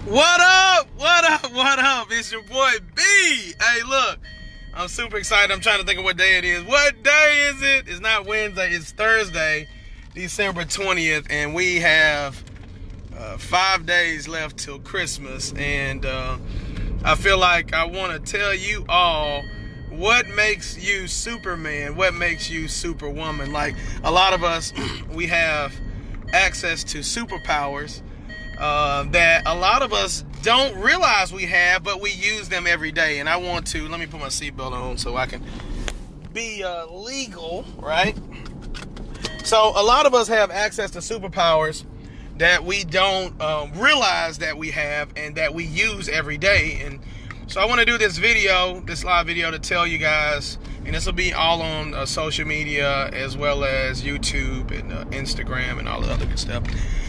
What up? What up? What up? It's your boy B. Hey, look, I'm super excited. I'm trying to think of what day it is. What day is it? It's not Wednesday. It's Thursday, December 20th, and we have 5 days left till Christmas. And I feel like I want to tell you all what makes you Superman, what makes you Superwoman. Like a lot of us, we have access to superpowers that a lot of us don't realize we have, but we use them every day. And I want to, let me put my seatbelt on so I can be legal, right? So a lot of us have access to superpowers that we don't realize that we have and that we use every day. And so I want to do this video, this live video, to tell you guys, and this will be all on social media as well as YouTube and Instagram and all the other good stuff.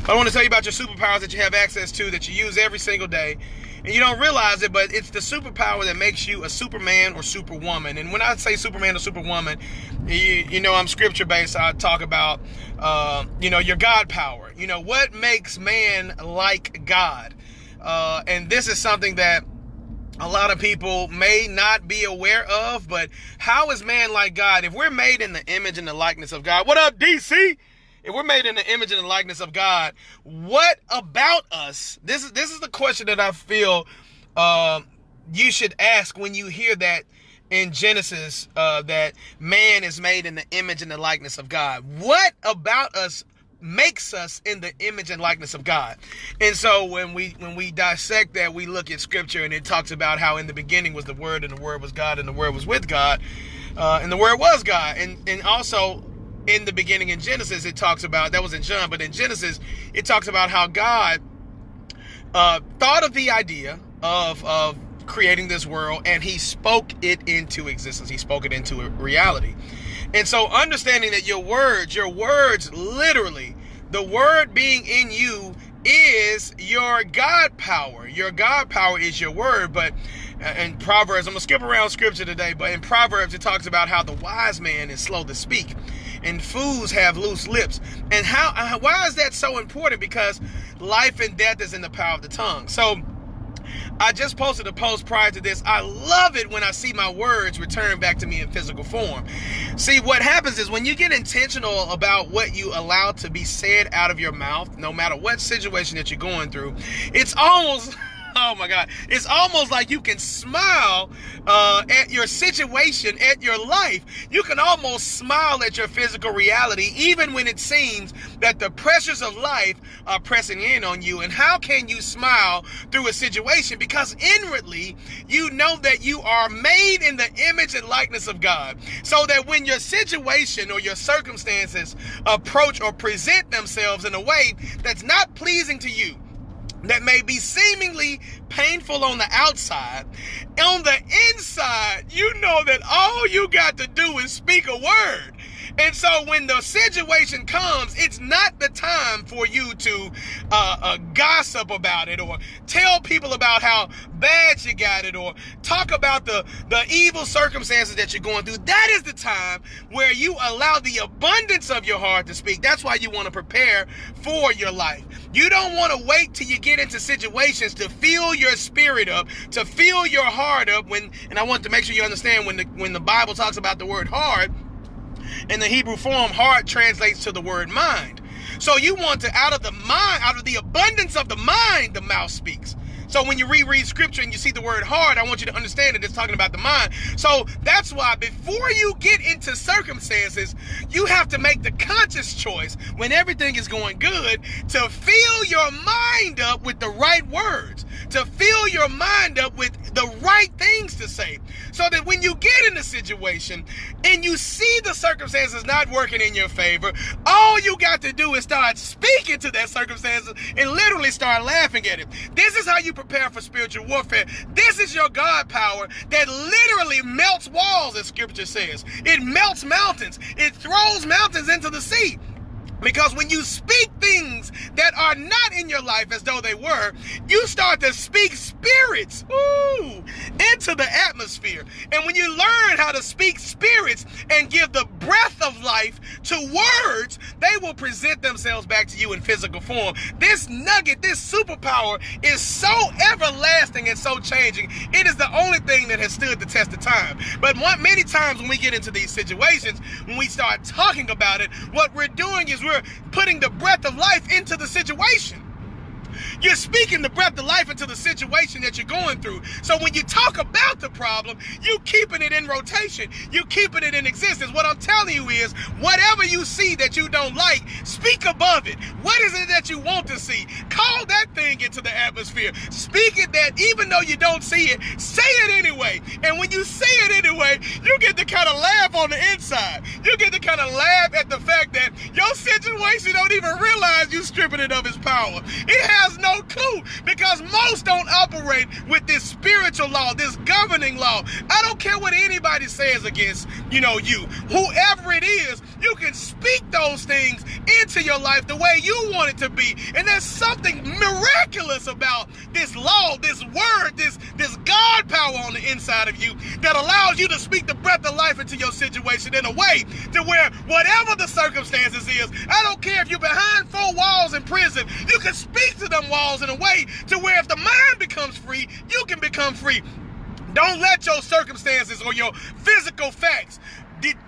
But I want to tell you about your superpowers that you have access to, that you use every single day. And you don't realize it, but it's the superpower that makes you a Superman or Superwoman. And when I say Superman or Superwoman, you know I'm scripture-based. I talk about, your God power. You know, what makes man like God? And this is something that a lot of people may not be aware of, but how is man like God? If we're made in the image and the likeness of God, what up, DC? If we're made in the image and the likeness of God, what about us? This is the question that I feel you should ask when you hear that in Genesis, that man is made in the image and the likeness of God. What about us makes us in the image and likeness of God? And so when we dissect that, we look at scripture and it talks about how in the beginning was the Word, and the Word was God, and the Word was with God, and the Word was God. And also in the beginning in Genesis, it talks about, that was in John, but in Genesis, it talks about how God thought of the idea of creating this world, and he spoke it into existence. He spoke it into a reality. And so understanding that your words literally, the word being in you is your God power. Your God power is your word. But in Proverbs, I'm going to skip around scripture today, but in Proverbs, it talks about how the wise man is slow to speak and fools have loose lips. And why is that so important? Because life and death is in the power of the tongue. So I just posted a post prior to this. I love it when I see my words return back to me in physical form. See, what happens is when you get intentional about what you allow to be said out of your mouth, no matter what situation that you're going through, it's almost, oh my God, it's almost like you can smile at your situation, at your life. You can almost smile at your physical reality, even when it seems that the pressures of life are pressing in on you. And how can you smile through a situation? Because inwardly, you know that you are made in the image and likeness of God. So that when your situation or your circumstances approach or present themselves in a way that's not pleasing to you, that may be seemingly painful on the outside, on the inside, you know that all you got to do is speak a word. And so when the situation comes, it's not the time for you to gossip about it or tell people about how bad you got it or talk about the evil circumstances that you're going through. That is the time where you allow the abundance of your heart to speak. That's why you want to prepare for your life. You don't want to wait till you get into situations to fill your spirit up, to fill your heart up. And I want to make sure you understand when the Bible talks about the word heart, in the Hebrew form, heart translates to the word mind. So you want to, out of the abundance of the mind, the mouth speaks. So when you reread scripture and you see the word heart, I want you to understand that it's talking about the mind. So that's why before you get into circumstances, you have to make the conscious choice when everything is going good to fill your mind up with the right words, to fill your mind up with the right things to say, so that when you get in a situation and you see the circumstances not working in your favor, all you got to do is start speaking to that circumstance and literally start laughing at it. This is how you prepare for spiritual warfare. This is your God power that literally melts walls, as scripture says. It melts mountains. It throws mountains into the sea. Because when you speak things that are not in your life as though they were, you start to speak spirits into the atmosphere. And when you learn how to speak spirits and give the breath of life to words, they will present themselves back to you in physical form. This nugget, this superpower is so everlasting and so changing. It is the only thing that has stood the test of time. But many times when we get into these situations, when we start talking about it, what we're doing is we're putting the breath of life into the situation. You're speaking the breath of life into the situation that you're going through. So when you talk about the problem, you keeping it in rotation. You keeping it in existence. What I'm telling you is, whatever you see that you don't like, speak above it. What is it that you want to see? Call that thing into the atmosphere. Speak it that even though you don't see it, say it anyway. And when you say it anyway, you get to kind of laugh on the inside. You get to kind of laugh at the fact that your situation don't even realize you stripping it of its power. It has no clue, because most don't operate with this spiritual law, this governing law. I don't care what anybody says against, you. Whoever it is, you can speak those things into your life the way you want it to be. And there's something miraculous about this law, this word, this God power on the inside of you that allows you to speak the breath of life into your situation in a way to where whatever the circumstances is, I don't care if you're behind 4 walls in prison, you can speak to them walls in a way to where if the mind becomes free, you can become free. Don't let your circumstances or your physical facts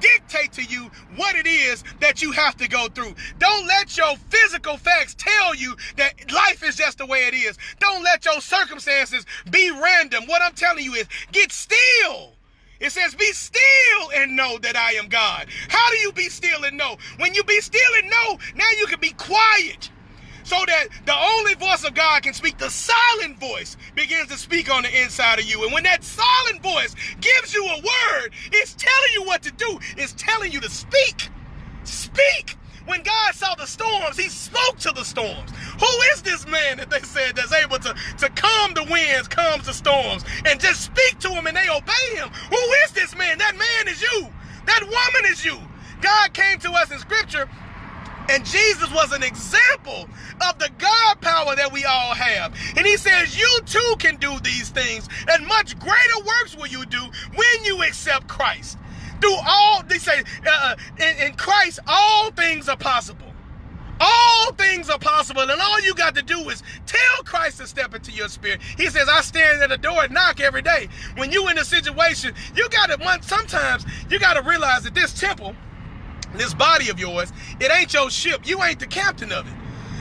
dictate to you what it is that you have to go through. Don't let your physical facts tell you that life is just the way it is. Don't let your circumstances be random. What I'm telling you is, get still. It says, be still and know that I am God. How do you be still and know? When you be still and know, now you can be quiet. So that the only voice of God can speak. The silent voice begins to speak on the inside of you. And when that silent voice gives you a word, it's telling you what to do. It's telling you to speak. Speak. When God saw the storms, he spoke to the storms. Who is this man that they said that's able to calm the winds, calms the storms, and just speak to him and they obey him? Who is this man? That man is you. That woman is you. God came to us in scripture, and Jesus was an example of the God power that we all have. And he says, you too can do these things, and much greater works will you do when you accept Christ. In Christ, all things are possible. All things are possible, and all you got to do is tell Christ to step into your spirit. He says, I stand at the door and knock every day. When you in a situation, sometimes you got to realize that this temple, this body of yours, it ain't your ship. You ain't the captain of it.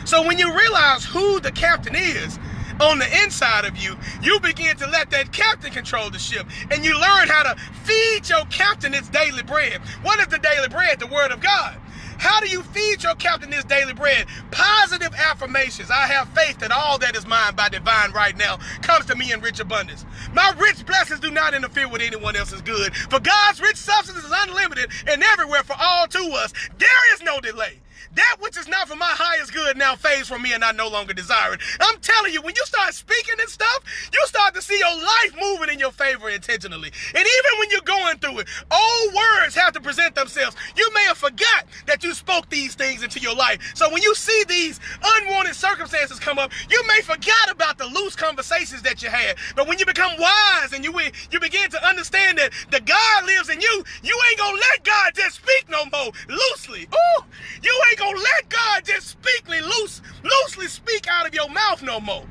So when you realize who the captain is on the inside of you, you begin to let that captain control the ship. And you learn how to feed your captain its daily bread. What is the daily bread? The word of God. How do you feed your captain this daily bread? Positive affirmations. I have faith that all that is mine by divine right now comes to me in rich abundance. My rich blessings do not interfere with anyone else's good. For God's rich substance is unlimited and everywhere for all to us. There is no delay. That which is not for my highest good now fades from me and I no longer desire it. I'm telling you, when you start speaking this stuff, you start to see your life moving in your favor intentionally. And even when you're going through it, old words have to present themselves. You may have forgot that you spoke these things into your life. So when you see these unwanted circumstances come up, you may forget about the loose conversations that you had. But when you become wise and you begin to understand that the God lives in you, you ain't gonna let God just speak no more loosely. Ooh, you ain't gonna let God just loosely speak out of your mouth no more.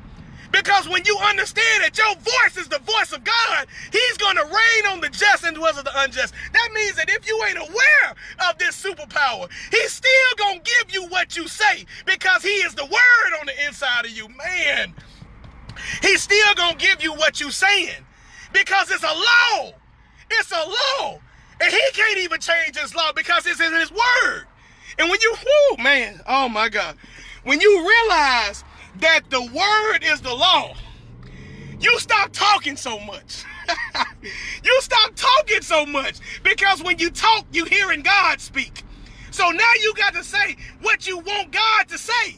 Because when you understand that your voice is the voice of God, he's going to reign on the just and dwells of the unjust. That means that if you ain't aware of this superpower, he's still going to give you what you say because he is the word on the inside of you. Man, he's still going to give you what you saying because it's a law. It's a law. And he can't even change his law because it's in his word. And when you, oh my God, when you realize that the word is the law, you stop talking so much. You stop talking so much because when you talk, you hearing God speak. So now you got to say what you want God to say.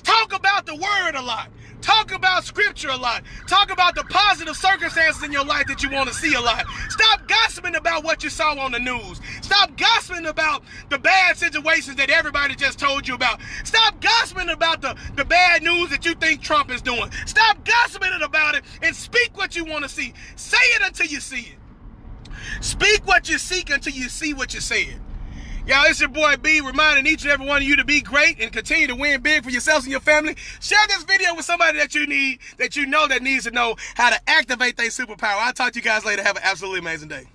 Talk about the word a lot. Talk about scripture a lot. Talk about the positive circumstances in your life that you want to see a lot. Stop gossiping about what you saw on the news. Stop gossiping about the bad situations that everybody just told you about. Stop gossiping about the bad news that you think Trump is doing. Stop gossiping about it and speak what you want to see. Say it until you see it. Speak what you seek until you see what you're saying. Y'all, it's your boy B, reminding each and every one of you to be great and continue to win big for yourselves and your family. Share this video with somebody that you know that needs to know how to activate their superpower. I'll talk to you guys later. Have an absolutely amazing day.